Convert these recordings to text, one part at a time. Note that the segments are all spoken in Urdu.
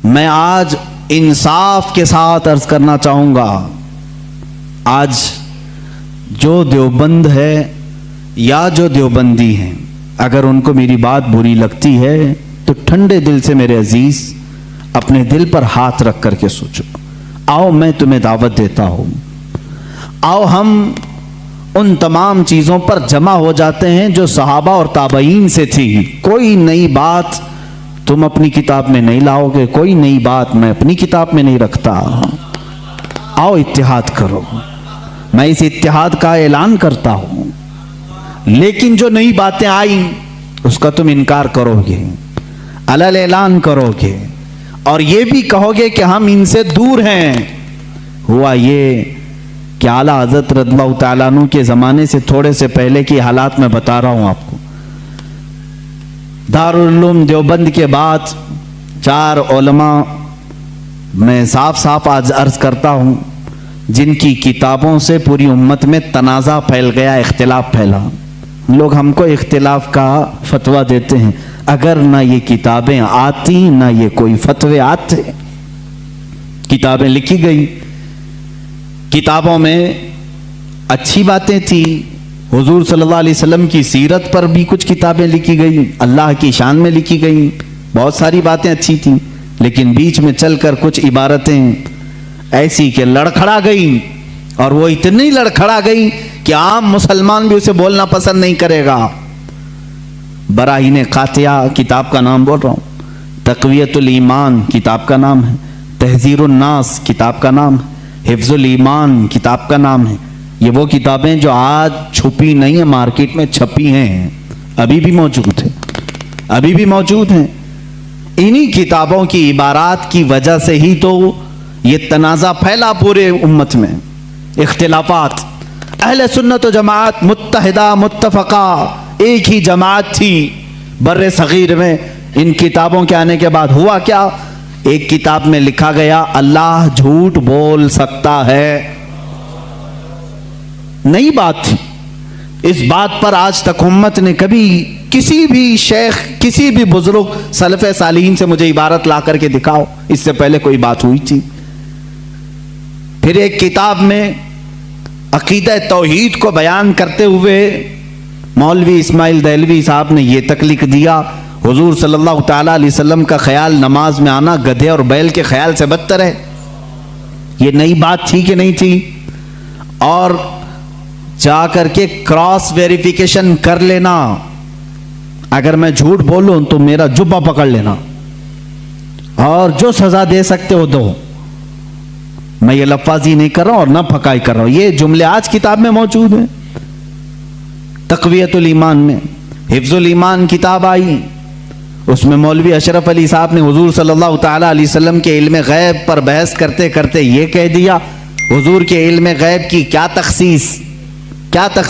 میں آج انصاف کے ساتھ عرض کرنا چاہوں گا، آج جو دیوبند ہے یا جو دیوبندی ہیں، اگر ان کو میری بات بری لگتی ہے تو ٹھنڈے دل سے میرے عزیز اپنے دل پر ہاتھ رکھ کر کے سوچو، آؤ میں تمہیں دعوت دیتا ہوں، آؤ ہم ان تمام چیزوں پر جمع ہو جاتے ہیں جو صحابہ اور تابعین سے تھی۔ کوئی نئی بات تم اپنی کتاب میں نہیں لاؤ گے، کوئی نئی بات میں اپنی کتاب میں نہیں رکھتا۔ آؤ اتحاد کرو، میں اس اتحاد کا اعلان کرتا ہوں، لیکن جو نئی باتیں آئیں اس کا تم انکار کرو گے، علل اعلان کرو گے، اور یہ بھی کہو گے کہ ہم ان سے دور ہیں۔ ہوا یہ کہ اعلیٰ حضرت رضی اللہ تعالیٰ عنہ کے زمانے سے تھوڑے سے پہلے کی حالات میں بتا رہا ہوں آپ کو۔ دارالعلوم دیوبند کے بعد 4 علماء میں صاف صاف آج عرض کرتا ہوں جن کی کتابوں سے پوری امت میں تنازع پھیل گیا، اختلاف پھیلا۔ لوگ ہم کو اختلاف کا فتویٰ دیتے ہیں، اگر نہ یہ کتابیں آتی نہ یہ کوئی فتوے آتے۔ کتابیں لکھی گئی، کتابوں میں اچھی باتیں تھی، حضور صلی اللہ علیہ وسلم کی سیرت پر بھی کچھ کتابیں لکھی گئی، اللہ کی شان میں لکھی گئی، بہت ساری باتیں اچھی تھیں، لیکن بیچ میں چل کر کچھ عبارتیں ایسی کہ لڑکھڑا گئی، اور وہ اتنی لڑکھڑا گئی کہ عام مسلمان بھی اسے بولنا پسند نہیں کرے گا۔ براہین قاطعہ کتاب کا نام بول رہا ہوں، تقویت الایمان کتاب کا نام ہے، تحذیر الناس کتاب کا نام ہے، حفظ الایمان کتاب کا نام ہے۔ یہ وہ کتابیں جو آج چھپی نہیں ہیں، مارکیٹ میں چھپی ہیں، ابھی بھی موجود ہیں، ابھی بھی موجود ہیں۔ انہی کتابوں کی عبارات کی وجہ سے ہی تو یہ تنازع پھیلا پورے امت میں، اختلافات۔ اہل سنت و جماعت متحدہ متفقہ ایک ہی جماعت تھی بر صغیر میں۔ ان کتابوں کے آنے کے بعد ہوا کیا؟ ایک کتاب میں لکھا گیا اللہ جھوٹ بول سکتا ہے، نئی بات تھی۔ اس بات پر آج تک امت نے کبھی کسی بھی شیخ کسی بھی بزرگ سلف صالحین سے مجھے عبارت لا کر کے دکھاؤ اس سے پہلے کوئی بات ہوئی تھی۔ پھر ایک کتاب میں عقیدہ توحید کو بیان کرتے ہوئے مولوی اسماعیل دہلوی صاحب نے یہ تک لکھ دیا، حضور صلی اللہ تعالیٰ علیہ وسلم کا خیال نماز میں آنا گدھے اور بیل کے خیال سے بدتر ہے۔ یہ نئی بات تھی کہ نہیں تھی؟ اور جا کر کے کراس ویریفیکیشن کر لینا، اگر میں جھوٹ بولوں تو میرا جبہ پکڑ لینا اور جو سزا دے سکتے ہو دو۔ میں یہ لفاظی نہیں کر رہا ہوں اور نہ پھکائی کر رہا ہوں، یہ جملے آج کتاب میں موجود ہیں۔ تقویت الایمان میں حفظ الایمان کتاب آئی، اس میں مولوی اشرف علی صاحب نے حضور صلی اللہ تعالیٰ علیہ وسلم کے علم غیب پر بحث کرتے کرتے یہ کہہ دیا، حضور کے علم غیب کی کیا تخصیص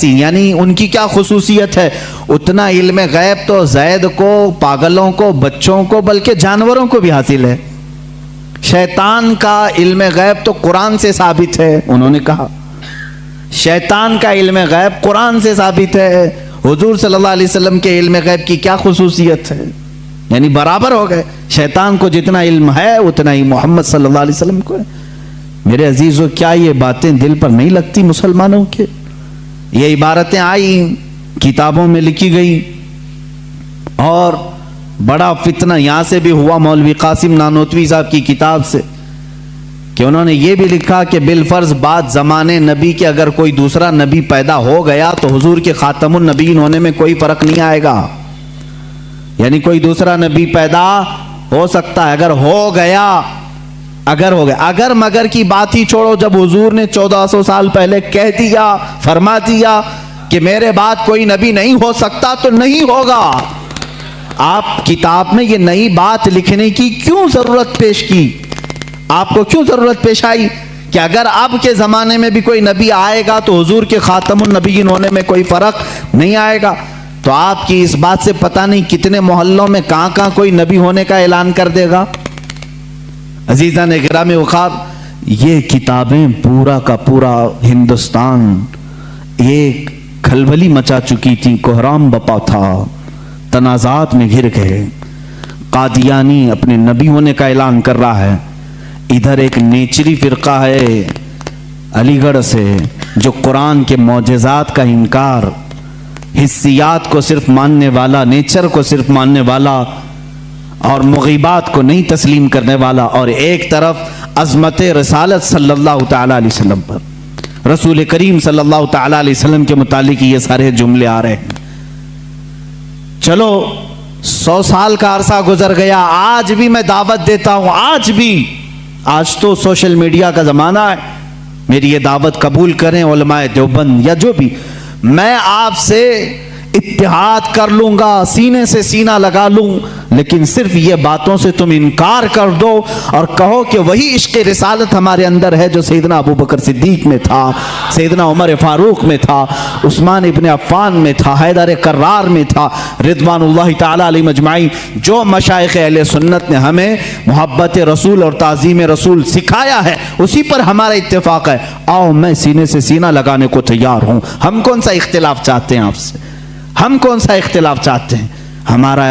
یعنی ان کی کیا خصوصیت ہے؟ اتنا علم غیب تو زید کو، پاگلوں کو، بچوں کو، بلکہ جانوروں کو بھی حاصل ہے۔ شیطان کا علم غیب تو قرآن سے ثابت ہے، انہوں نے کہا شیطان کا علم غیب قرآن سے ثابت ہے، حضور صلی اللہ علیہ وسلم کے علم غیب کی کیا خصوصیت ہے؟ یعنی برابر ہو گئے، شیطان کو جتنا علم ہے اتنا ہی محمد صلی اللہ علیہ وسلم کو ہے۔ میرے عزیزو، کیا یہ باتیں دل پر نہیں لگتی مسلمانوں کے؟ یہ عبارتیں آئیں، کتابوں میں لکھی گئی، اور بڑا فتنہ یہاں سے بھی ہوا مولوی قاسم نانوتوی صاحب کی کتاب سے، کہ انہوں نے یہ بھی لکھا کہ بالفرض بعد زمانے نبی کے اگر کوئی دوسرا نبی پیدا ہو گیا تو حضور کے خاتم النبیین ہونے میں کوئی فرق نہیں آئے گا، یعنی کوئی دوسرا نبی پیدا ہو سکتا ہے اگر ہو گیا، اگر مگر کی بات ہی چھوڑو، جب حضور نے 1400 سال پہلے کہہ دیا، فرما دیا کہ میرے بعد کوئی نبی نہیں ہو سکتا تو نہیں ہوگا۔ آپ کتاب میں یہ نئی بات لکھنے کی کیوں ضرورت پیش کی؟ آپ کو کیوں ضرورت پیش آئی کہ اگر اب کے زمانے میں بھی کوئی نبی آئے گا تو حضور کے خاتم النبیین ہونے میں کوئی فرق نہیں آئے گا؟ تو آپ کی اس بات سے پتہ نہیں کتنے محلوں میں کہاں کوئی نبی ہونے کا اعلان کر دے گا۔ عزیزان گرامی وقار، یہ کتابیں پورا کا پورا ہندوستان ایک کھلبلی مچا چکی تھی، کوہرام بپا تھا، تنازعات میں گھر گئے، قادیانی اپنے نبی ہونے کا اعلان کر رہا ہے، ادھر ایک نیچری فرقہ ہے علی گڑھ سے جو قرآن کے معجزات کا انکار، حسیات کو صرف ماننے والا، نیچر کو صرف ماننے والا اور مغیبات کو نہیں تسلیم کرنے والا، اور ایک طرف عظمت رسالت صلی اللہ تعالی علیہ وسلم پر، رسول کریم صلی اللہ تعالی علیہ وسلم کے متعلق یہ سارے جملے آ رہے ہیں۔ چلو 100 سال کا عرصہ گزر گیا، آج بھی میں دعوت دیتا ہوں، آج تو سوشل میڈیا کا زمانہ ہے، میری یہ دعوت قبول کریں علماء دیوبند یا جو بھی، میں آپ سے اتحاد کر لوں گا، سینے سے سینہ لگا لوں، لیکن صرف یہ باتوں سے تم انکار کر دو اور کہو کہ وہی عشق رسالت ہمارے اندر ہے جو سیدنا ابو بکر صدیق میں تھا، سیدنا عمر فاروق میں تھا، عثمان ابن عفان میں تھا، حیدر کرار میں تھا، رضوان اللہ تعالی علیہ اجمعین۔ جو مشائخ اہل سنت نے ہمیں محبت رسول اور تعظیم رسول سکھایا ہے اسی پر ہمارا اتفاق ہے، آؤ میں سینے سے سینہ لگانے کو تیار ہوں۔ ہم کون سا اختلاف چاہتے ہیں آپ سے؟ ہم کون سا اختلاف چاہتے ہیں؟ ہمارا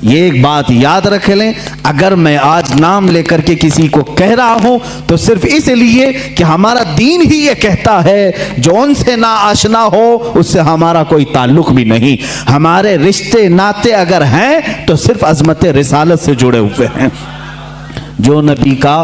یہ ایک بات یاد رکھ لیں، اگر میں آج نام لے کر کے کسی کو کہہ رہا ہوں تو صرف اس لیے کہ ہمارا دین ہی یہ کہتا ہے جو ان سے نا آشنا ہو اس سے ہمارا کوئی تعلق بھی نہیں، ہمارے رشتے ناتے اگر ہیں تو صرف عظمت رسالت سے جڑے ہوئے ہیں، جو نبی کا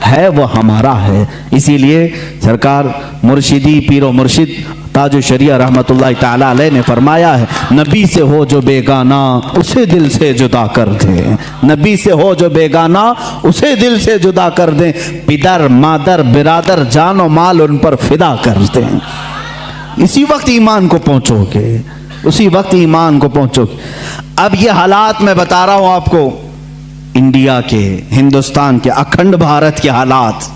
ہے وہ ہمارا ہے۔ اسی لیے سرکار مرشدی پیر و مرشد تاج الشریعہ رحمت اللہ تعالی علیہ نے فرمایا ہے، نبی سے ہو جو بیگانہ اسے دل سے جدا کر دیں، نبی سے ہو جو بیگانہ اسے دل سے جدا کر دیں، پدر مادر برادر جان و مال ان پر فدا کر دیں۔ اسی وقت ایمان کو پہنچو گے، اسی وقت ایمان کو پہنچو گے۔ اب یہ حالات میں بتا رہا ہوں آپ کو، انڈیا کے، ہندوستان کے، اکھنڈ بھارت کے حالات،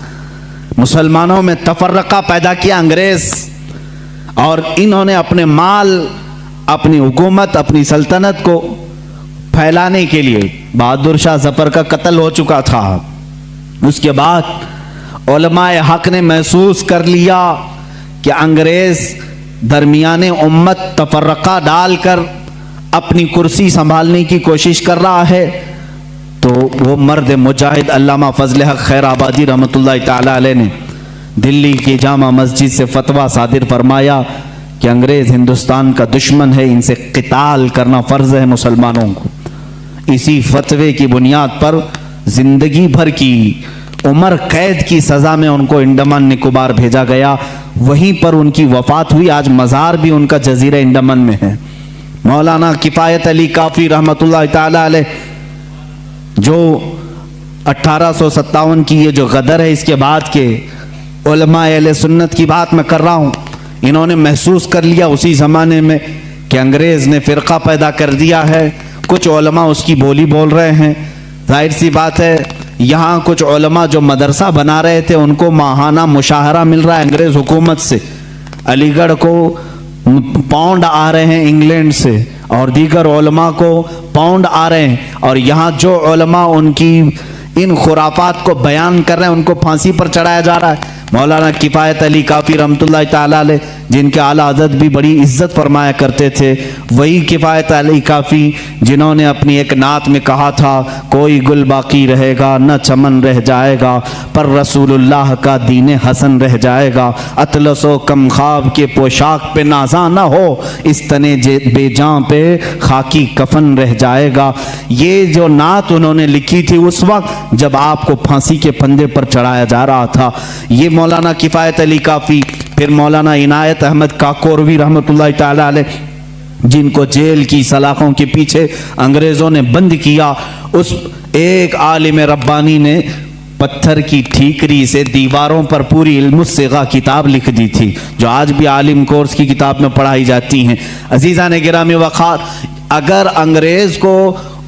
مسلمانوں میں تفرقہ پیدا کیا انگریز، اور انہوں نے اپنے مال، اپنی حکومت، اپنی سلطنت کو پھیلانے کے لیے، بہادر شاہ ظفر کا قتل ہو چکا تھا، اس کے بعد علماء حق نے محسوس کر لیا کہ انگریز درمیان امت تفرقہ ڈال کر اپنی کرسی سنبھالنے کی کوشش کر رہا ہے، تو وہ مرد مجاہد علامہ فضل حق خیر آبادی رحمت اللہ تعالی علیہ نے دلی کی جامع مسجد سے فتویٰ صادر فرمایا کہ انگریز ہندوستان کا دشمن ہے، ان سے قتال کرنا فرض ہے مسلمانوں کو۔ اسی فتوے کی بنیاد پر زندگی بھر کی عمر قید کی سزا میں ان کو انڈمان نکوبار بھیجا گیا، وہیں پر ان کی وفات ہوئی۔ آج مزار بھی ان کا جزیرہ انڈمان میں ہے۔ مولانا کفایت علی کافی رحمت اللہ تعالی علیہ، جو 1857 کی یہ جو غدر ہے، اس کے بعد کے علماء اہل سنت کی بات میں کر رہا ہوں، انہوں نے محسوس کر لیا اسی زمانے میں کہ انگریز نے فرقہ پیدا کر دیا ہے، کچھ علماء اس کی بولی بول رہے ہیں۔ ظاہر سی بات ہے، یہاں کچھ علماء جو مدرسہ بنا رہے تھے ان کو ماہانہ مشاہرہ مل رہا ہے انگریز حکومت سے، علی گڑھ کو پاؤنڈ آ رہے ہیں انگلینڈ سے، اور دیگر علماء کو پاؤنڈ آ رہے ہیں، اور یہاں جو علماء ان کی ان خرافات کو بیان کر رہے ہیں ان کو پھانسی پر چڑھایا جا رہا ہے۔ مولانا کفایت علی کافی رحمت اللہ تعالی علیہ، جن کے اعلیٰ حضرت بھی بڑی عزت فرمایا کرتے تھے، وہی کفایت علی کافی جنہوں نے اپنی ایک نعت میں کہا تھا، کوئی گل باقی رہے گا نہ چمن رہ جائے گا، پر رسول اللہ کا دین حسن رہ جائے گا، اطلس و کم خواب کے پوشاک پہ نازاں نہ ہو، اس تنے بے جاں پہ خاکی کفن رہ جائے گا۔ یہ جو نعت انہوں نے لکھی تھی اس وقت جب آپ کو پھانسی کے پھندے پر چڑھایا جا رہا تھا، یہ مولانا کفایت علی کافی۔ پھر مولانا عنایت احمد کاکوروی رحمت اللہ تعالی علیہ، جن کو جیل کی سلاخوں کے پیچھے انگریزوں نے بند کیا، اس ایک عالم ربانی نے پتھر کی ٹھیکری سے دیواروں پر پوری علم الصیغہ کتاب لکھ دی تھی، جو آج بھی عالم کورس کی کتاب میں پڑھائی جاتی ہیں۔ عزیزان گرامی وقار، اگر انگریز کو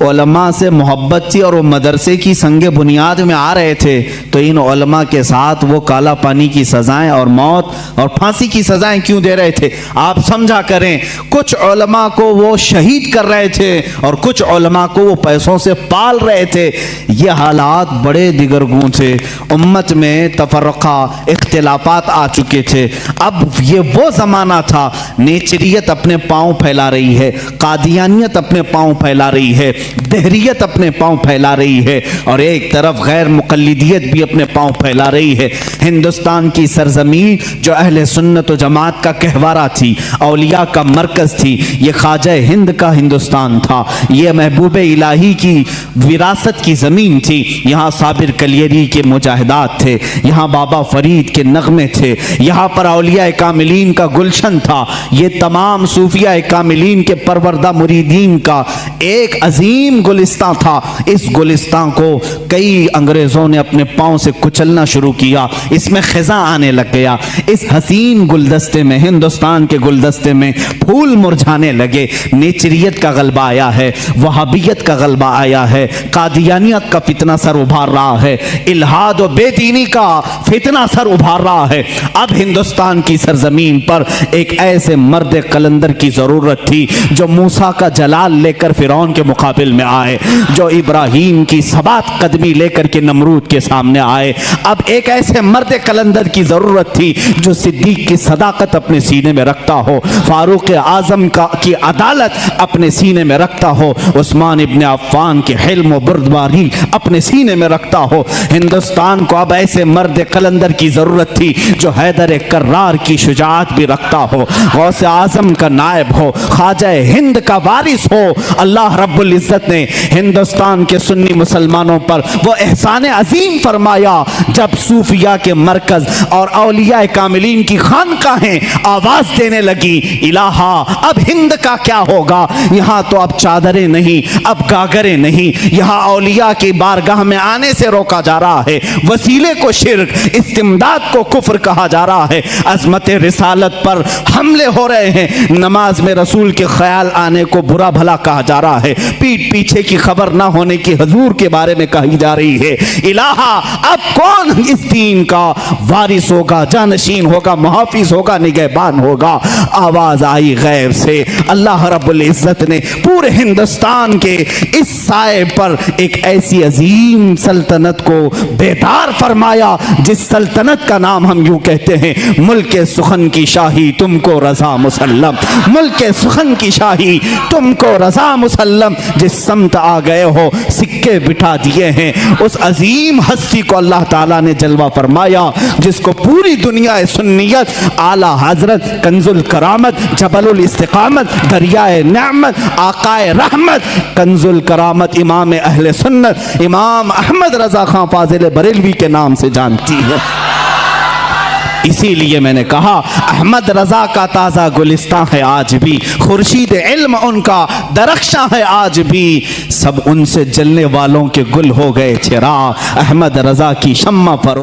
علماء سے محبت تھی اور وہ مدرسے کی سنگ بنیاد میں آ رہے تھے تو ان علماء کے ساتھ وہ کالا پانی کی سزائیں اور موت اور پھانسی کی سزائیں کیوں دے رہے تھے؟ آپ سمجھا کریں، کچھ علماء کو وہ شہید کر رہے تھے اور کچھ علماء کو وہ پیسوں سے پال رہے تھے۔ یہ حالات بڑے دیگرگوں تھے، امت میں تفرقہ اختلافات آ چکے تھے۔ اب یہ وہ زمانہ تھا، نیچریت اپنے پاؤں پھیلا رہی ہے، قادیانیت اپنے پاؤں پھیلا رہی ہے، دہریت اپنے پاؤں پھیلا رہی ہے اور ایک طرف غیر مقلدیت بھی اپنے پاؤں پھیلا رہی ہے۔ ہندوستان کی سرزمین جو اہل سنت و جماعت کا گہوارہ تھی، اولیاء کا مرکز تھی، یہ خواجہ ہند کا ہندوستان تھا، یہ محبوب الہی کی وراثت کی زمین تھی۔ یہاں صابر کلیری کے مجاہدات تھے، یہاں بابا فرید کے نغمے تھے، یہاں پر اولیاء کاملین کا گلشن تھا، یہ تمام صوفیاء کاملین کے پروردہ مریدین کا ایک عظیم گلستان تھا۔ اس گلستان کو کئی انگریزوں نے اپنے پاؤں سے کچلنا شروع کیا، اس میں خزاں آنے لگ گیا۔ اس حسین گلدستے میں، ہندوستان کے گلدستے میں پھول مرجھانے لگے۔ نیچریت کا غلبہ آیا ہے، وہابیت کا غلبہ آیا ہے، قادیانیت کا فتنہ سر ابھار رہا ہے، الہاد و بے دینی کا فتنہ سر ابھار رہا ہے۔ اب ہندوستان کی سرزمین پر ایک ایسے مرد قلندر کی ضرورت تھی جو موسیٰ کا جلال لے کر فرعون کے مقابل میں آئے، جو ابراہیم کی ثبات قدمی لے کر کے نمرود کے سامنے آئے۔ اب ایک ایسے مرد قلندر کی ضرورت تھی جو صدیق کی صداقت اپنے سینے میں رکھتا ہو، فاروق اعظم کی عدالت اپنے سینے میں رکھتا ہو، عثمان ابن عفان کی حلم و بردباری اپنے سینے میں رکھتا ہو۔ ہندوستان کو اب ایسے مرد قلندر کی ضرورت تھی جو حیدر کرار کی شجاعت بھی رکھتا ہو، غوث اعظم کا نائب ہو، خواجہ ہند کا وارث ہو۔ اللہ رب العزت نے ہندوستان کے سنی مسلمانوں پر وہ احسان عظیم فرمایا جب صوفیاء کے مرکز اور اولیاء کاملین کی خانقاہیں آواز دینے لگی، الہا اب ہند کا کیا ہوگا؟ یہاں تو اب چادریں نہیں، اب گاگریں نہیں، یہاں اولیاء کی بارگاہ میں آنے سے روکا جا رہا ہے، وسیلے کو شرک، استمداد کو کفر کہا جا رہا ہے، عظمت رسالت پر حملے ہو رہے ہیں، نماز میں رسول کے خیال آنے کو برا بھلا کہا جا رہا ہے، پیٹ پیچھے کی خبر نہ ہونے کی حضور کے بارے میں کہی جا رہی ہے۔ الہا اب کون اس دین کا وارث ہوگا، جانشین ہوگا، محافظ ہوگا، نگہبان ہوگا؟ آواز آئی غیب سے۔ اللہ رب العزت نے پورے ہندوستان کے اس سائے پر ایک ایسی عظیم سلطنت کو بیدار فرمایا جس سلطنت کا نام ہم یوں کہتے ہیں، ملک سخن کی شاہی تم کو رضا مسلم، ملک سخن کی شاہی تم کو رضا مسلم۔ جس سمت آ گئے ہو سکے بٹھا دیے ہیں، اس عظیم ہستی کو اللہ تعالیٰ نے جلوہ فرمایا جس کو پوری دنیا سنیت، اعلیٰ حضرت، کنز الکرامت، جبل الاستقامت، دریائے نعمت، آقائے رحمت، کنز الکرامت، امام اہل سنت، امام احمد رضا خان فاضل بریلوی کے نام سے جانتی ہے۔ اسی لیے میں نے کہا احمد رضا کا تازہ گلستان ہے آج بھی، خورشید علم ان کا درخشاں ہے آج بھی، سب ان سے جلنے والوں کے گل ہو گئے چراغ، احمد رضا کی شمع پر